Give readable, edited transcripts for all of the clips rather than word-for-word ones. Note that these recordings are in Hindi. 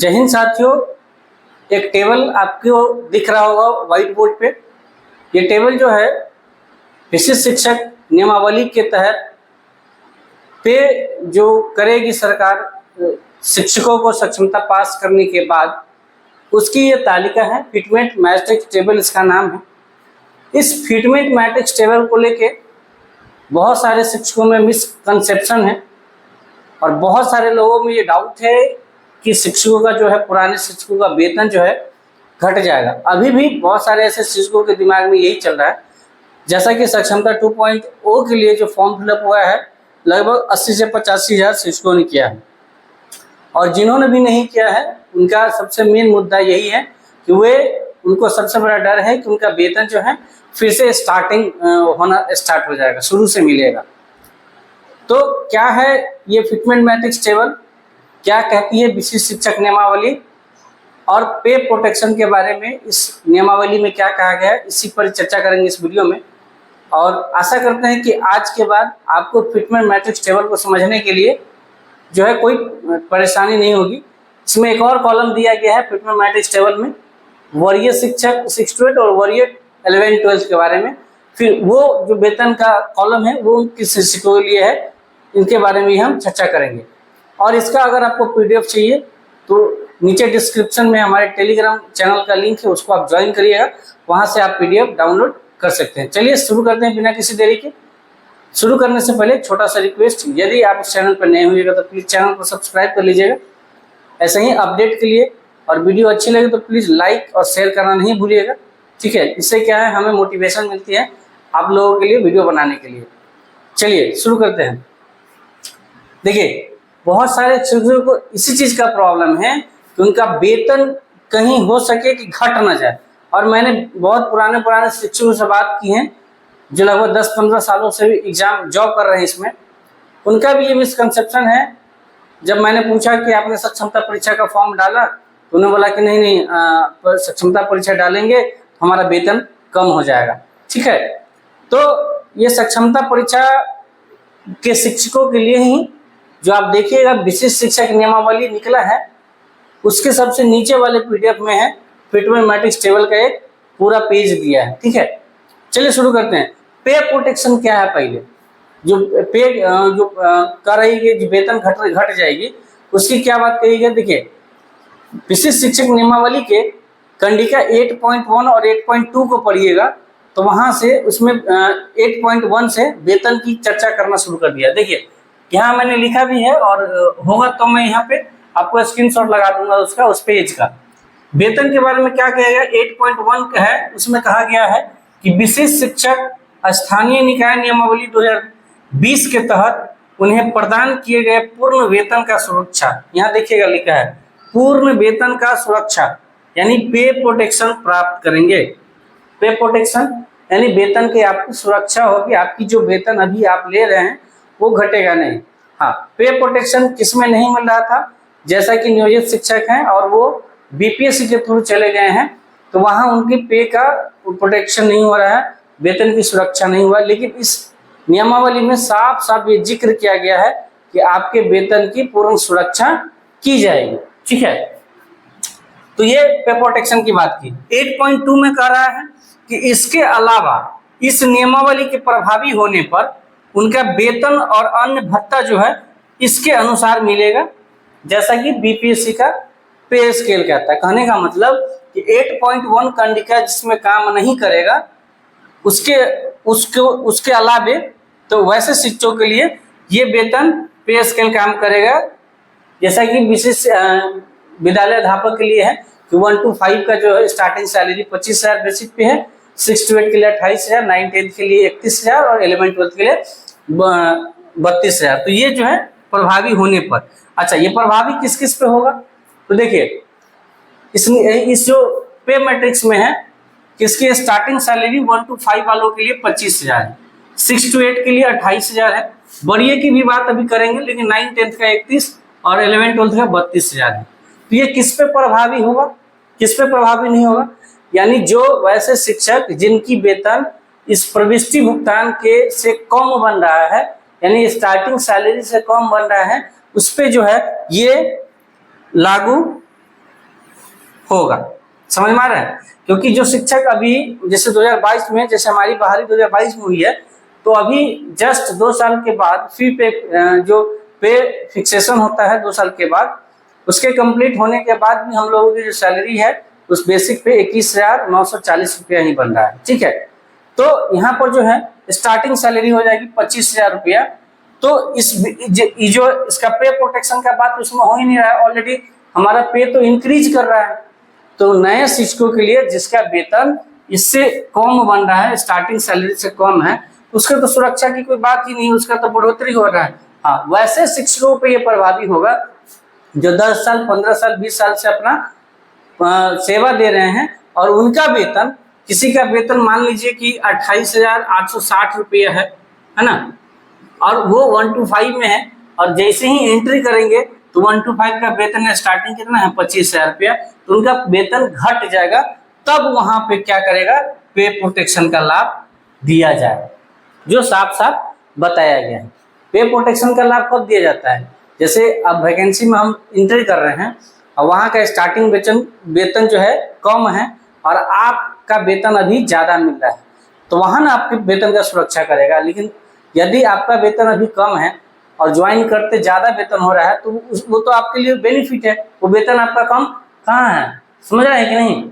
जय हिंद साथियों, एक टेबल आपको दिख रहा होगा व्हाइट बोर्ड पे। ये टेबल जो है विशिष्ट शिक्षक नियमावली के तहत पे जो करेगी सरकार शिक्षकों को सक्षमता पास करने के बाद, उसकी ये तालिका है। फिटमेंट मैट्रिक्स टेबल इसका नाम है। इस फिटमेंट मैट्रिक्स टेबल को लेके बहुत सारे शिक्षकों में मिसकंसेप्शन है और बहुत सारे लोगों में ये डाउट है कि शिक्षकों का जो है, पुराने शिक्षकों का वेतन जो है घट जाएगा। अभी भी बहुत सारे ऐसे शिक्षकों के दिमाग में यही चल रहा है। जैसा कि सक्षमता 2.0 के लिए जो फॉर्म फिलअप हुआ है, लगभग 80 से 85 हज़ार शिक्षकों ने किया है और जिन्होंने भी नहीं किया है उनका सबसे मेन मुद्दा यही है कि उनको सबसे बड़ा डर है कि उनका वेतन जो है फिर से स्टार्टिंग होना स्टार्ट हो जाएगा, शुरू से मिलेगा। तो क्या है ये फिटमेंट मैट्रिक्स टेबल, क्या कहती है विशिष्ट शिक्षक नियमावली और पे प्रोटेक्शन के बारे में इस नियमावली में क्या कहा गया है, इसी पर चर्चा करेंगे इस वीडियो में। और आशा करते हैं कि आज के बाद आपको फिटमेंट मैट्रिक्स टेबल को समझने के लिए जो है कोई परेशानी नहीं होगी। इसमें एक और कॉलम दिया गया है फिटमेंट मैट्रिक्स टेबल में, वरीय शिक्षक 6 to 8 और वरीय 11-12 के बारे में। फिर वो जो वेतन का कॉलम है वो किस शिक्षकों के लिए है, इनके बारे में हम चर्चा करेंगे। और इसका अगर आपको पीडीएफ चाहिए तो नीचे डिस्क्रिप्शन में हमारे टेलीग्राम चैनल का लिंक है, उसको आप ज्वाइन करिएगा, वहां से आप पीडीएफ डाउनलोड कर सकते हैं। चलिए शुरू करते हैं बिना किसी देरी के। शुरू करने से पहले छोटा सा रिक्वेस्ट, यदि आप इस चैनल पर नए होइएगा तो प्लीज़ चैनल को सब्सक्राइब कर लीजिएगा ऐसे ही अपडेट के लिए। और वीडियो अच्छी लगे तो प्लीज़ लाइक और शेयर करना नहीं भूलिएगा, ठीक है। इससे क्या है, हमें मोटिवेशन मिलती है आप लोगों के लिए वीडियो बनाने के लिए। चलिए शुरू करते हैं। देखिए, बहुत सारे शिक्षकों को इसी चीज़ का प्रॉब्लम है कि उनका वेतन कहीं हो सके कि घट ना जाए। और मैंने बहुत पुराने शिक्षकों से बात की है जो लगभग 10-15 सालों से भी एग्जाम जॉब कर रहे हैं इसमें, उनका भी ये मिसकंसेप्शन है। जब मैंने पूछा कि आपने सक्षमता परीक्षा का फॉर्म डाला तो उन्होंने बोला कि नहीं सक्षमता परीक्षा डालेंगे हमारा वेतन कम हो जाएगा, ठीक है। तो ये सक्षमता परीक्षा के शिक्षकों के लिए ही जो आप देखिएगा विशिष्ट शिक्षक नियमावली निकला है, उसके सबसे नीचे वाले पीडीएफ में है फिटमेंट मैट्रिक्स टेबल का एक पूरा पेज दिया है, ठीक है। चलिए शुरू करते हैं। पे प्रोटेक्शन क्या है, पहले जो पे जो कर रही है जो वेतन घट जाएगी उसकी क्या बात कही गई। देखिए, विशिष्ट शिक्षक नियमावली के कंडिका 8.1 और 8.2 को पढ़िएगा तो वहां से उसमें 8.1 से वेतन की चर्चा करना शुरू कर दिया। देखिए यहाँ मैंने लिखा भी है और होगा तो मैं यहाँ पे आपको स्क्रीनशॉट लगा दूंगा उसका, उस पेज का। वेतन के बारे में क्या कहा गया 8.1 का है, उसमें कहा गया है कि विशिष्ट शिक्षक स्थानीय निकाय नियमावली 2020 के तहत उन्हें प्रदान किए गए पूर्ण वेतन का सुरक्षा, यहाँ देखिएगा लिखा है पूर्ण वेतन का सुरक्षा, यानी पे प्रोटेक्शन प्राप्त करेंगे। पे प्रोटेक्शन यानी वेतन की आपकी सुरक्षा होगी, आपकी जो वेतन अभी आप ले रहे हैं वो घटेगा नहीं। हाँ, पे प्रोटेक्शन किसमें नहीं मिल रहा था, जैसा कि नियोजित शिक्षक हैं और वो बीपीएससी के थ्रू चले गए हैं तो वहाँ उनकी पे का प्रोटेक्शन नहीं हो रहा है, वेतन की सुरक्षा नहीं हुआ। लेकिन इस नियमावली में साफ साफ ये जिक्र किया गया है कि आपके वेतन की पूर्ण सुरक्षा की जाएगी, ठीक है। तो ये पे प्रोटेक्शन की बात की। 8.2 में कह रहा है कि इसके अलावा इस नियमावली के प्रभावी होने पर उनका वेतन और अन्य भत्ता जो है इसके अनुसार मिलेगा, जैसा कि बीपीएससी का पे स्केल कहता है। कहने का मतलब कि 8.1 कंडिका जिसमें काम नहीं करेगा उसके अलावे तो वैसे शिक्षकों के लिए ये वेतन पे स्केल काम करेगा, जैसा कि विशेष विद्यालय अध्यापक के लिए है कि 1 to 5 का जो है स्टार्टिंग सैलरी 25,000 बेसिक पे है, 6 to 8 के लिए 28,000, 9-10 के लिए 31,000 और 11-12 के लिए 32,000। तो ये जो है प्रभावी होने पर। अच्छा, ये प्रभावी किस किस पे होगा, तो देखिए इस जो पे मैट्रिक्स में है कि इसकी स्टार्टिंग सैलरी 1 to 5 वालों के लिए 25,000 है, 6 to 8 के लिए 28,000 है। वरीय की भी बात अभी करेंगे, लेकिन 9-10 का 31 और 11-12 का 32,000 है। तो ये किस पे प्रभावी होगा, किस पे प्रभावी नहीं होगा, यानी जो वैसे शिक्षक जिनकी वेतन इस प्रविष्टि भुगतान के से कम बन रहा है, यानी स्टार्टिंग सैलरी से कम बन रहा है, उस पे जो है ये लागू होगा। समझ में आ रहा है? क्योंकि जो शिक्षक अभी जैसे 2022 में, जैसे हमारी बहाली 2022 में हुई है, तो अभी जस्ट 2 साल के बाद फी पे जो पे फिक्सेशन होता है 2 साल के बाद, उसके कंप्लीट होने के बाद भी हम लोगों की जो सैलरी है उस बेसिक पे 21,940 रुपया ही बन रहा है। ठीक है, तो यहाँ पर जो है स्टार्टिंग सैलरी हो जाएगी 25,000 रुपया। तो जो इसका पे प्रोटेक्शन का बात उसमें हो ही नहीं रहा है, ऑलरेडी हमारा पे तो इंक्रीज कर रहा है। तो नए शिक्षकों के लिए जिसका वेतन इससे कम बन रहा है, स्टार्टिंग सैलरी से कम है, उसका तो सुरक्षा की कोई बात ही नहीं, उसका तो बढ़ोतरी हो रहा है। हाँ, वैसे शिक्षकों पे ये प्रभावी होगा जो 10 साल 15 साल 20 साल से अपना सेवा दे रहे हैं, और उनका वेतन, किसी का वेतन मान लीजिए कि 28,860 रुपया है ना, और वो 1 to 5 में है, और जैसे ही एंट्री करेंगे तो 1 to 5 का वेतन स्टार्टिंग कितना है 25,000 रुपया, तो उनका वेतन घट जाएगा। तब वहां पे क्या करेगा, पे प्रोटेक्शन का लाभ दिया जाएगा, जो साफ साफ बताया गया है। पे प्रोटेक्शन का लाभ कब दिया जाता है, जैसे अब वैकेंसी में हम एंट्री कर रहे हैं और वहाँ का स्टार्टिंग वेतन जो है कम है और आपका वेतन अभी ज़्यादा मिल रहा है, तो वहाँ ना आपके वेतन का सुरक्षा करेगा। लेकिन यदि आपका वेतन अभी कम है और ज्वाइन करते ज़्यादा वेतन हो रहा है, तो वो तो आपके लिए बेनिफिट है, वो वेतन आपका कम कहाँ है, समझ रहे हैं कि नहीं?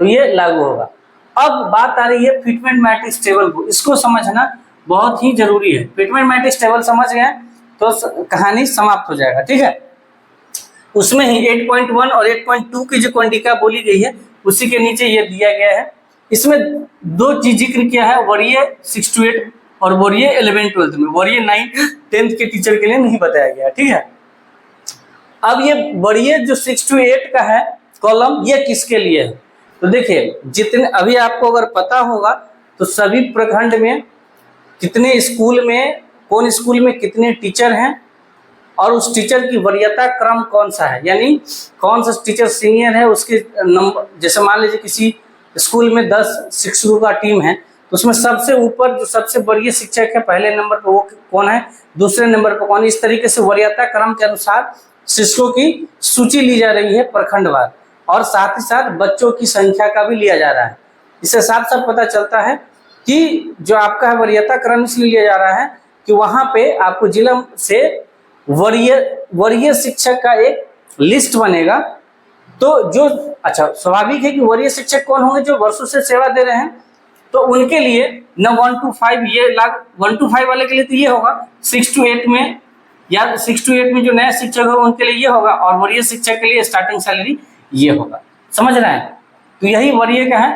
तो ये लागू होगा। अब बात आ रही है फिटमेंट मैट्रिक्स टेबल को, इसको समझना बहुत ही जरूरी है। फिटमेंट मैट्रिक्स टेबल समझ गए तो कहानी समाप्त हो जाएगा। ठीक है, उसमें ही 8.1 और 8.2 की जो क्वांटिका बोली गई है उसी के नीचे ये दिया गया है। इसमें 2 चीज जिक्र किया है, वरीय 6 to 8 और वरीय 11-12 में, वरीय 9-10 के टीचर के लिए नहीं बताया गया। ठीक है, अब ये वरीय जो 6 to 8 का है कॉलम, ये किसके लिए है? तो देखिए, जितने अभी आपको अगर पता होगा तो सभी प्रखंड में कितने स्कूल में, कौन स्कूल में कितने टीचर हैं और उस टीचर की वरीयता क्रम कौन सा है, यानी कौन सा टीचर सीनियर है उसके नंबर। जैसे मान लीजिए किसी स्कूल में 10 शिक्षकों का टीम है, तो उसमें सबसे ऊपर जो सबसे वरीय शिक्षक है पहले नंबर पर वो कौन है, दूसरे नंबर पर कौन। इस तरीके से वरीयता क्रम के अनुसार शिक्षकों की सूची ली जा रही है प्रखंडवार, और साथ ही साथ बच्चों की संख्या का भी लिया जा रहा है। इससे साफ साफ पता चलता है कि जो आपका वरीयता क्रम इसलिए लिया जा रहा है कि वहां पे आपको जिला से वरीय शिक्षक का एक लिस्ट बनेगा। तो जो अच्छा स्वाभाविक है कि वरीय शिक्षक कौन होंगे, जो वर्षों से सेवा दे रहे हैं, तो उनके लिए न 1 to 5 ये लाग 1 to 5 वाले के लिए तो ये होगा, 6 to 8 में या 6 to 8 में जो नया शिक्षक होगा उनके लिए ये होगा, और वरीय शिक्षक के लिए स्टार्टिंग सैलरी ये होगा। समझ रहे हैं? तो यही वरीय का है।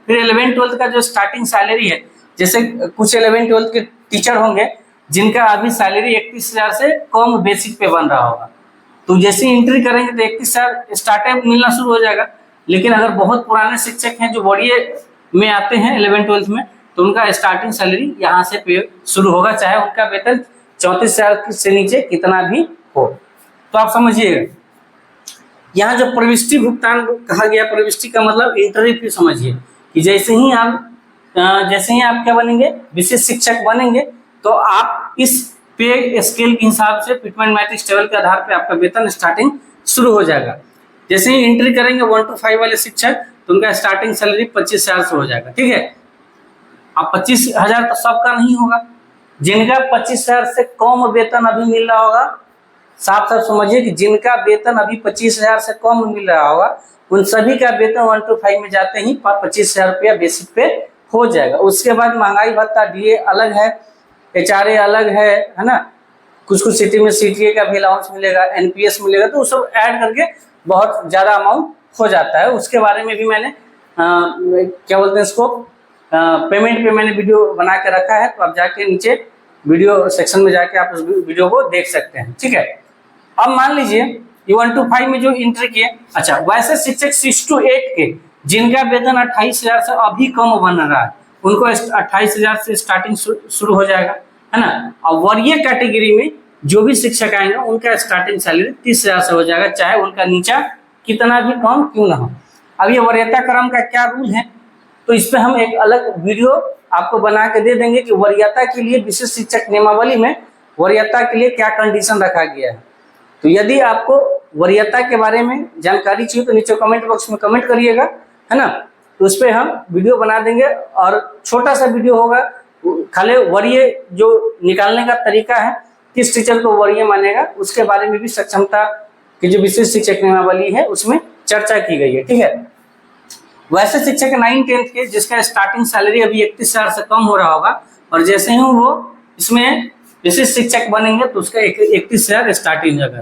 फिर 11-12 का जो स्टार्टिंग सैलरी है, जैसे कुछ 11-12 के टीचर होंगे जिनका अभी सैलरी 31,000 से कम बेसिक पे बन रहा होगा, तो जैसे एंट्री करेंगे तो 31,000 स्टार्टिंग मिलना शुरू हो जाएगा। लेकिन अगर बहुत पुराने शिक्षक हैं जो वरीय में आते हैं 11-12 में, तो उनका स्टार्टिंग सैलरी यहाँ से पे शुरू होगा, चाहे उनका वेतन 34,000 से नीचे कितना भी हो। तो आप समझिएगा, यहाँ जो प्रविष्टि भुगतान कहा गया, प्रविष्टि का मतलब एंट्री फी समझिए कि जैसे ही आप क्या बनेंगे, विशेष शिक्षक बनेंगे, तो आप इस पे स्केल के हिसाब से फिटमेंट मैट्रिक्स टेबल के आधार पे आपका वेतन स्टार्टिंग शुरू हो जाएगा। जैसे ही एंट्री करेंगे 1 to 5 वाले शिक्षक, तो उनका स्टार्टिंग सैलरी 25,000 से हो जाएगा। ठीक है, अब 25,000 तो सबका नहीं होगा, जिनका 25,000 से कम वेतन अभी मिल रहा होगा, साफ साफ समझिए कि जिनका वेतन अभी 25,000 से कम मिल रहा होगा, उन सभी का वेतन 1 to 5 में जाते ही 25,000 रुपया बेसिक पे हो जाएगा। उसके बाद महंगाई भत्ता डीए अलग है, HRA अलग है ना, कुछ सिटी में CTA का भी अलाउंस मिलेगा, NPS मिलेगा, तो वो सब ऐड करके बहुत ज़्यादा अमाउंट हो जाता है। उसके बारे में भी मैंने क्या बोलते हैं इसको, पेमेंट पे मैंने वीडियो बना के रखा है, तो आप जाके नीचे वीडियो सेक्शन में जाके आप उस वीडियो को देख सकते हैं। ठीक है, अब मान लीजिए ये 1 to 5 में जो एंट्री किए, अच्छा वैसे शिक्षक 6 to 8 के जिनका वेतन 28,000 से अभी कम बन रहा है, उनको 28,000 से स्टार्टिंग शुरू हो जाएगा, है ना। और वरीय कैटेगरी में जो भी शिक्षक आएंगे उनका स्टार्टिंग सैलरी 30,000 से हो जाएगा, चाहे उनका नीचा कितना भी कम क्यों ना हो। अब ये वरीयता क्रम का क्या रूल है, तो इस पर हम एक अलग वीडियो आपको बना के दे देंगे कि वरीयता के लिए विशेष शिक्षक नियमावली में वरीयता के लिए क्या कंडीशन रखा गया है। तो यदि आपको वरीयता के बारे में जानकारी चाहिए तो नीचे कमेंट बॉक्स में कमेंट करिएगा, है ना। तो उस पर हम वीडियो बना देंगे और छोटा सा वीडियो होगा, खाली वरीय जो निकालने का तरीका है, किस टीचर को वरीय मानेगा, उसके बारे में भी सक्षमता की जो विशेष शिक्षक नियमावली है उसमें चर्चा की गई है, ठीक है। वैसे शिक्षक 9-10 के जिसका स्टार्टिंग सैलरी अभी 31,000 से कम हो रहा होगा और जैसे ही वो इसमें विशेष शिक्षक बनेंगे तो उसका 31,000 स्टार्टिंग होगा।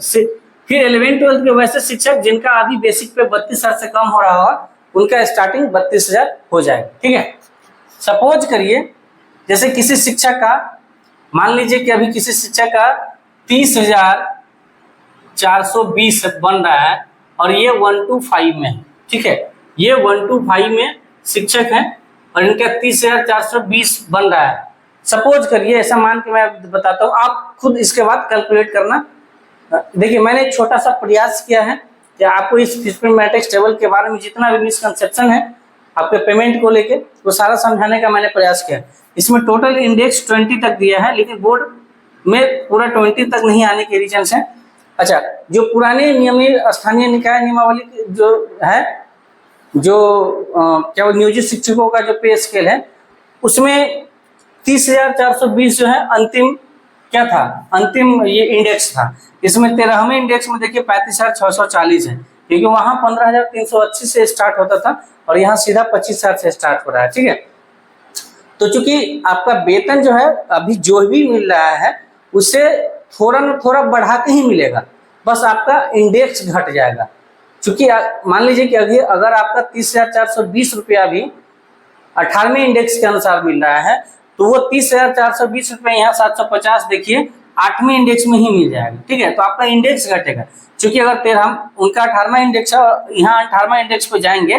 फिर 11-12 के वैसे शिक्षक जिनका अभी बेसिक पे 32,000 से कम हो रहा होगा उनका स्टार्टिंग 32,000 हो जाएगा, ठीक है। सपोज करिए जैसे किसी शिक्षक का, मान लीजिए कि अभी किसी शिक्षक का 30,420 बन रहा है और ये 1 to 5 में है, ठीक है। ये 1 to 5 में शिक्षक है और इनका 30,420 बन रहा है। सपोज करिए, ऐसा मान के मैं बताता हूँ, आप खुद इसके बाद कैलकुलेट करना। देखिए मैंने एक छोटा सा प्रयास किया है कि आपको इस फिशपिन मैट्रिक्स टेबल के बारे में जितना भी मिसकंसेप्शन है आपके पेमेंट को लेके वो सारा समझाने का मैंने प्रयास किया। इसमें टोटल इंडेक्स 20 तक दिया है, लेकिन बोर्ड में पूरा 20 तक नहीं आने के रीजन है। अच्छा, जो पुराने नियमित स्थानीय निकाय नियमावली जो है, जो क्या वो नियोजित शिक्षकों का जो पे स्केल है उसमें 30,420 जो है अंतिम क्या था, अंतिम ये इंडेक्स था। इसमें 13वें इंडेक्स में देखिए 35,640 है, क्योंकि वहां 15,380 से स्टार्ट होता था और यहाँ सीधा 25,000 से स्टार्ट हो रहा है, ठीक है। तो चूंकि आपका वेतन जो है अभी जो भी मिल रहा है उससे थोड़ा ना थोड़ा बढ़ा के ही मिलेगा, बस आपका इंडेक्स घट जाएगा। चूंकि मान लीजिए कि अगर आपका 30,420 रुपया भी 18वें इंडेक्स के अनुसार मिल रहा है तो वो 30,420 रुपये यहाँ 750 देखिए 8वें इंडेक्स में ही मिल जाएगा, ठीक है। तो आपका इंडेक्स घटेगा, क्योंकि अगर उनका 18वां इंडेक्स है, यहाँ 18वां इंडेक्स पे जाएंगे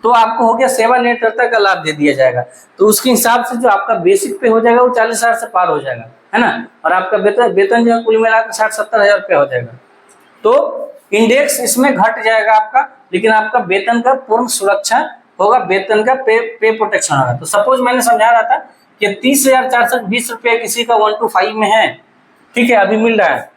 तो आपको हो गया सेवानिवृत्ति का लाभ दे दिया जाएगा। तो उसके हिसाब से जो आपका बेसिक पे हो जाएगा वो 40,000 से पार हो जाएगा, है ना। और आपका वेतन जो है कुल मिलाकर 60-70 रुपया हो जाएगा। तो इंडेक्स इसमें घट जाएगा आपका, लेकिन आपका वेतन का पूर्ण सुरक्षा होगा, वेतन का पे प्रोटेक्शन होगा। तो सपोज मैंने समझा रहा था कि 30,420 रुपया किसी का 1 to 5 में है, ठीक है, अभी मिल रहा है।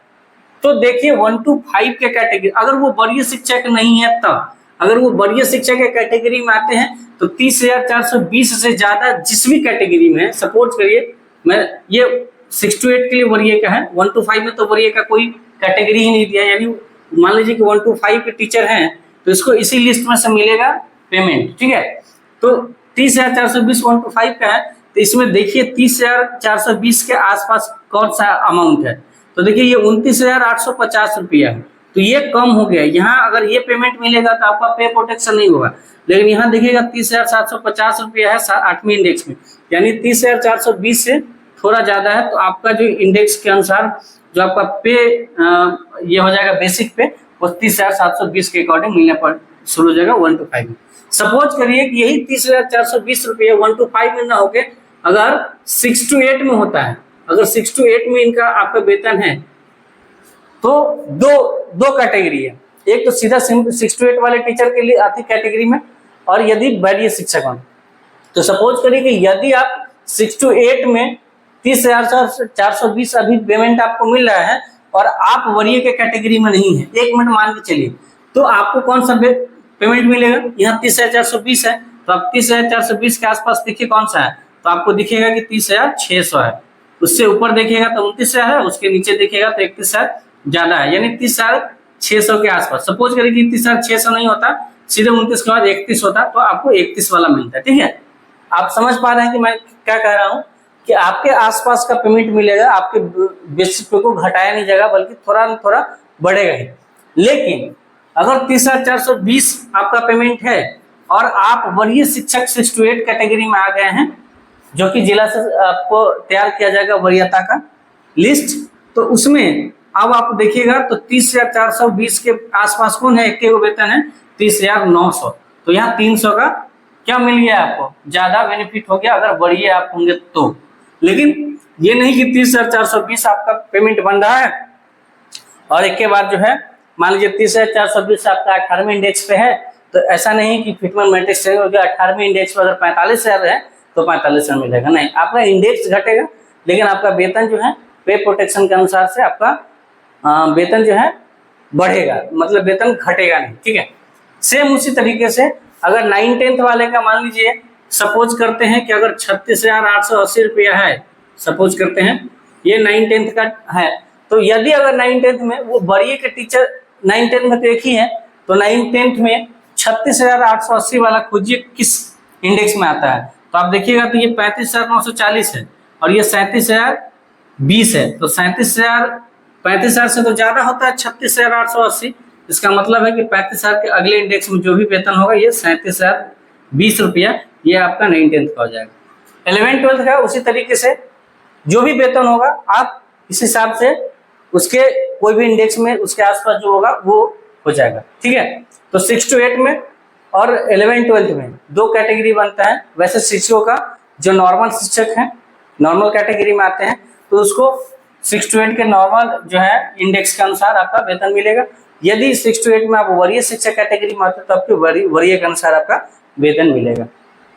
तो देखिए 1 to 5 के कैटेगरी, अगर वो वरीय शिक्षक नहीं है तब, अगर वो वरीय शिक्षक के कैटेगरी में आते हैं तो 30,420 से ज्यादा जिस भी कैटेगरी में है, सपोज करिए मैं ये 6 to 8 के लिए वरीय का है, 1 to 5 में तो वरीय का कोई कैटेगरी ही नहीं दिया, यानी मान लीजिए कि 1 to 5 के टीचर हैं तो इसको इसी लिस्ट में से मिलेगा पेमेंट, ठीक है। तो 30,420 1 to 5 का है, तो इसमें देखिए 30,420 के आसपास कौन सा अमाउंट है, तो देखिए ये 29,850 रुपया है, तो ये कम हो गया। यहाँ अगर ये पेमेंट मिलेगा तो आपका पे प्रोटेक्शन नहीं होगा, लेकिन यहाँ देखिएगा 30,750 रुपया है 8वें इंडेक्स में, यानी 30,420 से थोड़ा ज्यादा है। तो आपका जो इंडेक्स के अनुसार जो आपका पे ये हो जाएगा बेसिक पे, वो 30,720 के अकॉर्डिंग मिलने पर शुरू हो जाएगा 1 to 5 में। सपोज करिए कि यही 30,420 रुपये 1 to 5 में ना होके अगर 6 to 8 में होता है, अगर 6 to 8 में इनका आपका वेतन है तो दो कैटेगरी है, एक तो सीधा 6 to 8 वाले टीचर के लिए आती कैटेगरी में, और यदि वरीय शिक्षक हो तो सपोज करिए कि यदि आप 6 to 8 में 30,420 अभी पेमेंट आपको मिल रहा है और आप वरीय के कैटेगरी में नहीं है, 1 मिनट मान के चलिए, तो आपको कौन सा पेमेंट मिलेगा, यहाँ 30,420 है तो आप 30,420 के आसपास देखिए कौन सा है, तो आपको दिखेगा कि 30,600 है, उससे ऊपर देखिएगा तो 29,000 है, उसके नीचे देखिएगा तो 31,000 ज्यादा है, यानी 30,600 के आसपास। सपोज करिए कि 30,600 नहीं होता, सीधे 29 के बाद 31 होता, तो आपको 31 वाला मिलता है, ठीक है। आप समझ पा रहे हैं कि मैं क्या कह रहा हूँ, कि आपके आसपास का पेमेंट मिलेगा, आपके बेसिक पे को घटाया नहीं जाएगा बल्कि थोड़ा न थोड़ा बढ़ेगा ही। लेकिन अगर 30,420 आपका पेमेंट है और आप वरीय शिक्षक 6 to 8 कैटेगरी में आ गए हैं, जो कि जिला से आपको तैयार किया जाएगा वरीयता का लिस्ट, तो उसमें अब आप देखिएगा तो 30,420 के आसपास कौन है, एक के वेतन है 30,900, तो यहाँ 300 का क्या मिल गया आपको, ज्यादा बेनिफिट हो गया अगर वरीय आप होंगे तो। लेकिन ये नहीं कि 30,420 आपका पेमेंट बन रहा है और एक के बाद जो है मान लीजिए 30,420 आपका 18वें इंडेक्स पे है, तो ऐसा नहीं कि फिटमेंट मैट्रिक्स 18वें इंडेक्स पे अगर 45,000 है तो 45,000 मिलेगा, नहीं, आपका इंडेक्स घटेगा लेकिन आपका वेतन जो है पे प्रोटेक्शन के अनुसार से आपका वेतन जो है बढ़ेगा, मतलब वेतन घटेगा नहीं, ठीक है। सेम उसी तरीके से अगर 9-10th वाले का मान लीजिए, सपोज करते हैं कि अगर 36,880 रुपया है, सपोज करते हैं ये 9-10th का है, तो यदि अगर 9-10th में वो वरीय के टीचर 9-10th में तो एक ही है, तो 9-10th में 36,880 वाला खोजिए किस इंडेक्स में आता है। तो आप देखिएगा तो ये 35,940 है और ये 37,020 है, तो 35,000 से तो ज्यादा होता है 36,880। इसका मतलब है कि 35,000 के अगले इंडेक्स में जो भी वेतन होगा ये 37,020 रुपया ये आपका 9-10th का हो जाएगा। 11-12th का उसी तरीके से जो भी वेतन होगा आप इस हिसाब से उसके कोई भी इंडेक्स में उसके आसपास जो होगा वो हो जाएगा, ठीक है। तो 6 to 8 में और 11-12th में दो कैटेगरी बनता है। वैसे शिक्षकों का जो नॉर्मल शिक्षक हैं, नॉर्मल कैटेगरी में आते हैं, तो उसको 6 to 8 के नॉर्मल जो है इंडेक्स के अनुसार आपका वेतन मिलेगा। यदि 6 to 8 में आप वरीय शिक्षक कैटेगरी में आते हैं तो आपके वरीय के अनुसार आपका वेतन मिलेगा।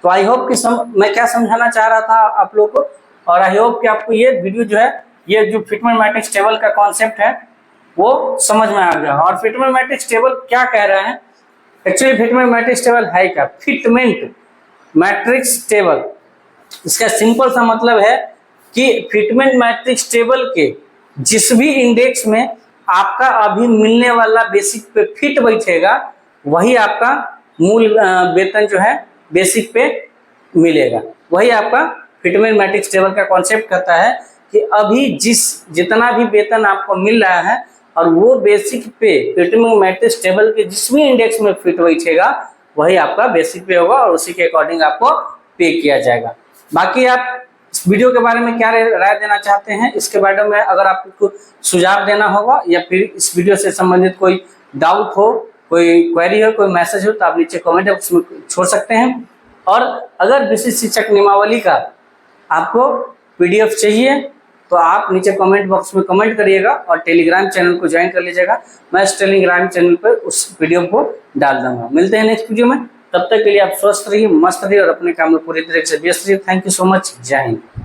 तो आई होप कि मैं क्या समझाना चाह रहा था आप लोग को, और आई होप कि आपको ये वीडियो जो है, ये जो फिटमेंट मैट्रिक्स टेबल का कॉन्सेप्ट है वो समझ में आ गया। और फिटमेंट मैट्रिक्स टेबल क्या कह रहा है, एक्चुअली फिटमेंट मैट्रिक्स टेबल है क्या? फिटमेंट मैट्रिक्स टेबल, इसका सिंपल सा मतलब है कि फिटमेंट मैट्रिक्स टेबल के जिस भी इंडेक्स में आपका अभी मिलने वाला बेसिक पे फिट बैठेगा वही आपका मूल वेतन जो है बेसिक पे मिलेगा। वही आपका फिटमेंट मैट्रिक्स टेबल का कॉन्सेप्ट कहता है कि अभी जितना भी वेतन आपको मिल रहा है और वो बेसिक पे फिटमेंट मैट्रिक्स टेबल के जिस भी इंडेक्स में फिट बैठेगा वही आपका बेसिक पे होगा और उसी के अकॉर्डिंग आपको पे किया जाएगा। बाकी आप इस वीडियो के बारे में क्या राय देना चाहते हैं, इसके बारे में अगर आपको सुझाव देना होगा या फिर इस वीडियो से संबंधित कोई डाउट हो, कोई क्वेरी हो, कोई मैसेज हो, तो आप नीचे कमेंट बॉक्स में छोड़ सकते हैं। और अगर विशिष्ट शिक्षक नियमावली का आपको PDF चाहिए तो आप नीचे कमेंट बॉक्स में कमेंट करिएगा और टेलीग्राम चैनल को ज्वाइन कर लीजिएगा। मैं इस टेलीग्राम चैनल पर उस वीडियो को डाल दूंगा। मिलते हैं नेक्स्ट वीडियो में, तब तक के लिए आप स्वस्थ रहिए, मस्त रहिए और अपने काम में पूरी तरह से व्यस्त रहिए। Thank you so much. जय हिंद।